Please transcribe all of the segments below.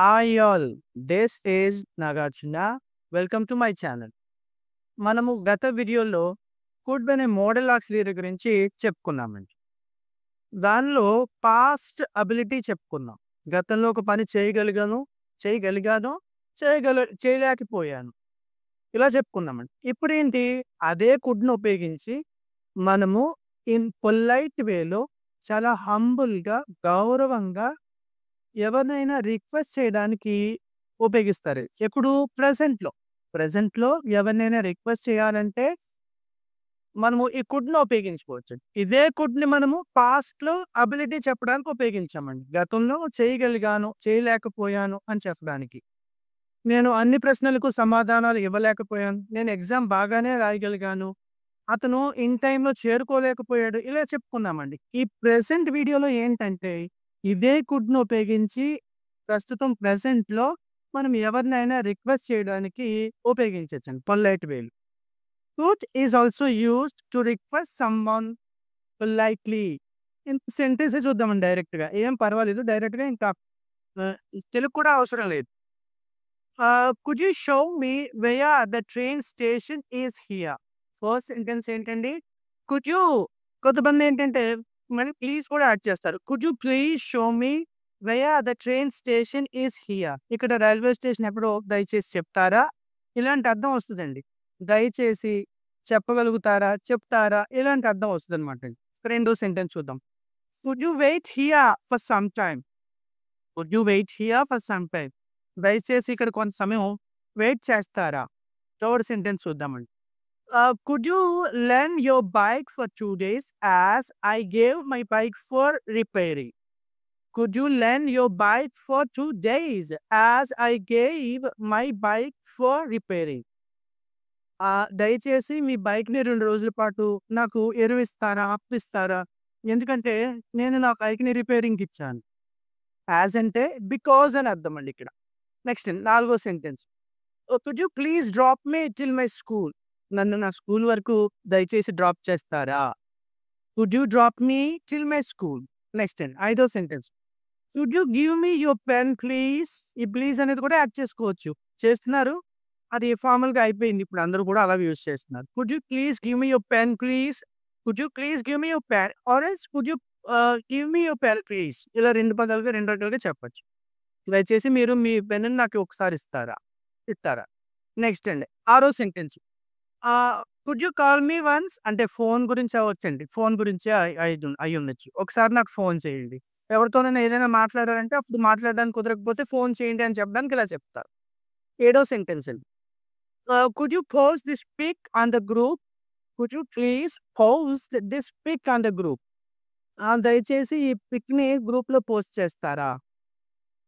Hi all. This is Nagarjuna. Welcome to my channel. మనము గత వీడియోలో కుడ్ అనే మోడల్ ఆక్సిలరీ గురించి చెప్పుకున్నామండి. దానిలో పాస్ట్ అబిలిటీ చెప్పుకున్నాం. గతంలో ఒక పని చేయగలిగాను, చేయలేకపోయాను. ఇలా చెప్పుకున్నామండి. ఇప్పుడేంటి అదే కుడ్‌ని ఉపయోగించి మనము ఇన్ పొలైట్ వేలో చాలా హంబుల్‌గా, గౌరవంగా ఎవరినైనా రిక్వెస్ట్ చేయడానికి ఉపయోగిస్తారు. ఎప్పుడు ప్రెజెంట్‌లో ఎవరినైనా రిక్వెస్ట్ చేయాలంటే మనము ఈ కుడ్‌ని ఉపయోగించుకోవచ్చు. ఇదే కుడ్‌ని మనము పాస్ట్‌లో అబిలిటీ చెప్పడానికి ఉపయోగించామండి. గతంలో చేయగలిగాను, చేయలేకపోయాను అని చెప్పడానికి. నేను అన్ని ప్రశ్నలకు సమాధానాలు ఇవ్వలేకపోయాను. నేను ఎగ్జామ్ బాగానే రాయగలిగాను. అతను ఇన్ టైమ్‌లో చేరుకోలేకపోయాడు. ఇలా చెప్పుకున్నామండి. ఈ ప్రెజెంట్ వీడియోలో ఏంటంటే, ఇదే కుడ్‌ని ఉపయోగించి ప్రస్తుతం ప్రెజెంట్‌లో మనం ఎవరినైనా రిక్వెస్ట్ చేయడానికి ఉపయోగించొచ్చండి పొలైట్ వేలో. Could is also used to request someone politely. సెంటెన్సే చూద్దామండి డైరెక్ట్‌గా. ఏం పర్వాలేదు. డైరెక్ట్‌గా ఇంకా తెలుగు కూడా అవసరం లేదు. Could you show me wear the train station is here. First sentence ఏంటండి? కుడ్ యూ కొంతమందేంటంటే మళ్ళీ ప్లీజ్ కూడా యాడ్ చేస్తారు. Could you please show me wear the train station is here. ఇక్కడ రైల్వే స్టేషన్ ఎక్కడో దయచేసి చెప్తారా? ఇలాంటి అర్థం వస్తదండి. దయచేసి చెప్పగలుగుతారా? చెప్తారా? ఇలాంటి అర్థం వస్తదనమాట. రెండో సెంటెన్స్ చూద్దాం. Could you wait here for some time. Could you wait here for some time. దయచేసి ఇక్కడ కొంత సమయం వెయిట్ చేస్తారా? థర్డ్ సెంటెన్స్ చూద్దామండి. Could you lend your bike for 2 days as I gave my bike for repairing. Could you lend your bike for 2 days as I gave my bike for repairing. దయచేసి మీ బైక్‌ని 2 రోజుల పాటు నాకు ఎరువిస్తారా? అప్పిస్తారా? ఎందుకంటే నేను నా బైక్‌ని రిపేరింగ్‌కిచ్చాను. యాస్ అంటే బికాజ్ అని అర్థమండి ఇక్కడ. నెక్స్ట్ నాలుగో sentence. Could you please drop me till my school. నన్ను నా స్కూల్ వరకు దయచేసి డ్రాప్ చేస్తారా? Could you drop me till my school. Next అండి ఐదో sentence. Could you give me your pen please. ఈ ప్లీజ్ అనేది కూడా యాడ్ చేసుకోవచ్చు. చేస్తున్నారు. అది ఫార్మల్‌గా అయిపోయింది. ఇప్పుడు అందరూ కూడా అలాగే యూజ్ చేస్తున్నారు. Could you please give me your pen please. Could you please give me your pen or else could you give me your pen please. ఇలా 2 పదాలుగా 2 రకాలుగా చెప్పొచ్చు. దయచేసి మీరు మీ పెన్నుని నాకు ఒకసారి ఇస్తారా? నెక్స్ట్ అండి. ఆరో sentence. Could you call me once అంటే ఫోన్ గురించి అవ్వచ్చండి. ఫోన్ గురించే అయ్యుండొచ్చు. ఒకసారి నాకు ఫోన్ చేయండి. ఎవరితోనైనా ఏదైనా మాట్లాడాలంటే అప్పుడు మాట్లాడడానికి కుదరకపోతే ఫోన్ చేయండి అని చెప్పడానికి ఇలా చెప్తారు. ఏడో సెంటెన్స్ అండి. Could you post this pic on the group. Could you please post this pic on the group. దయచేసి ఈ పిక్‌ని గ్రూప్‌లో పోస్ట్ చేస్తారా?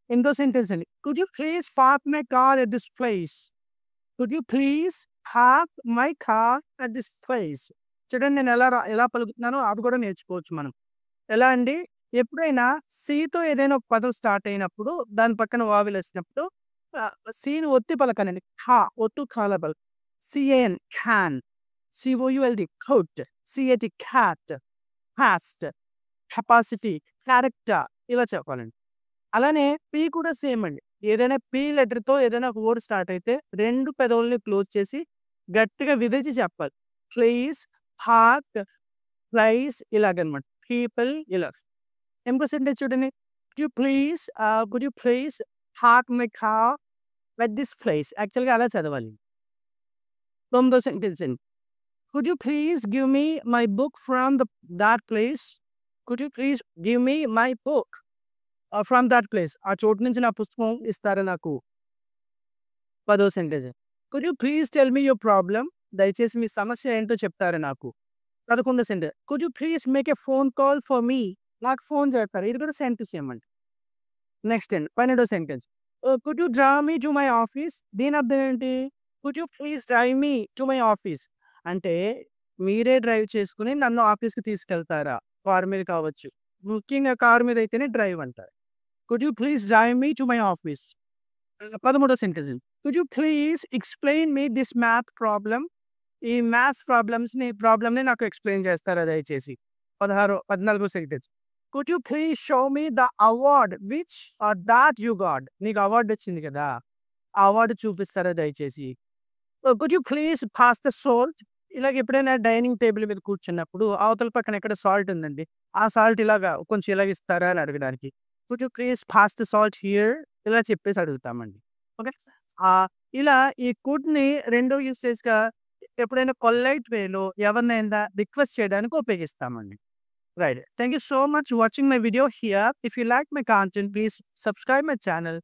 ఎనిమిదో సెంటెన్స్ అండి. Could you please park my car at this place. Could you please park my car at this place. చూడండి నేను ఎలా పలుకుతున్నానో అది కూడా నేర్చుకోవచ్చు మనం. ఎలా అండి? ఎప్పుడైనా సీతో ఏదైనా ఒక పదం స్టార్ట్ అయినప్పుడు దాని పక్కన వావెల్ వచ్చినప్పుడు సీని ఒత్తి పలకనండి. ఒత్తు కాల పలక. C A N can. C O U L D could. C A T cat. Fast. Capacity. Character ఇలా చెప్పాలండి. అలానే పి కూడా సేమ్ అండి. ఏదైనా పి లెటర్‌తో ఏదైనా ఒక వర్డ్ స్టార్ట్ అయితే 2 పెదవుల్ని క్లోజ్ చేసి గట్టిగా విదిలిచి చెప్పాలి. ప్లీజ్, హార్ట్, ప్రైస్ ఇలాగనమాట. పీపుల్ ఇలా. ఎనిమిదో సెంటెన్స్ చూడండి. Could you please park my car at this place. యాక్చువల్‌గా అలా చదవాలి. తొమ్మిదో సెంటెన్స్ అండి. Could you please give me my book from that place. Could you please give me my book from that place. ఆ చోటు నుంచి నా పుస్తకం ఇస్తారా నాకు? పదో sentence. Could you please tell me your problem. దయచేసి మీ సమస్య ఏంటో చెప్తారా నాకు? 11వ sentence. Could you please make a phone call for me. నాకు ఫోన్ చేస్తారా? ఇది కూడా సేమ్ టు సేమ్ అండి. నెక్స్ట్ అండి 12వ sentence. Could you drive me to my office. దీని అర్థం ఏంటి? Could you please drive me to my office. అంటే మీరే డ్రైవ్ చేసుకొని నన్ను ఆఫీస్‌కి తీసుకెళ్తారా? కారు మీద కావచ్చు. ముఖ్యంగా కారు మీద అయితేనే డ్రైవ్ అంటారు. Could you please drive me to my office. 13వ sentence. Could you please explain me this math problem. ఈ మ్యాథ్స్ ప్రాబ్లమ్‌ని నాకు ఎక్స్‌ప్లెయిన్ చేస్తారా దయచేసి? 14వ sentence. Could you please show me the award which are that you got. నీకు award వచ్చింది కదా, ఆ అవార్డు చూపిస్తారా దయచేసి. Could you please pass the salt. ఇలాగ ఎప్పుడైనా డైనింగ్ టేబుల్ మీద కూర్చున్నప్పుడు అవతల పక్కన ఎక్కడ సాల్ట్ ఉందండి, ఆ సాల్ట్ ఇలాగా కొంచెం ఇలాగ ఇస్తారా అని అడగడానికి could you please pass the salt here ఇలా చెప్పేసి అడుగుతామండి. ఓకే. ఇలా ఈ కుడ్ని రెండో యూసేజ్గా ఎప్పుడైనా పొలైట్ వేలో ఎవరినైనా రిక్వెస్ట్ చేయడానికి ఉపయోగిస్తామండి. Right. Thank you so much watching my video here. If you like my content please subscribe my channel.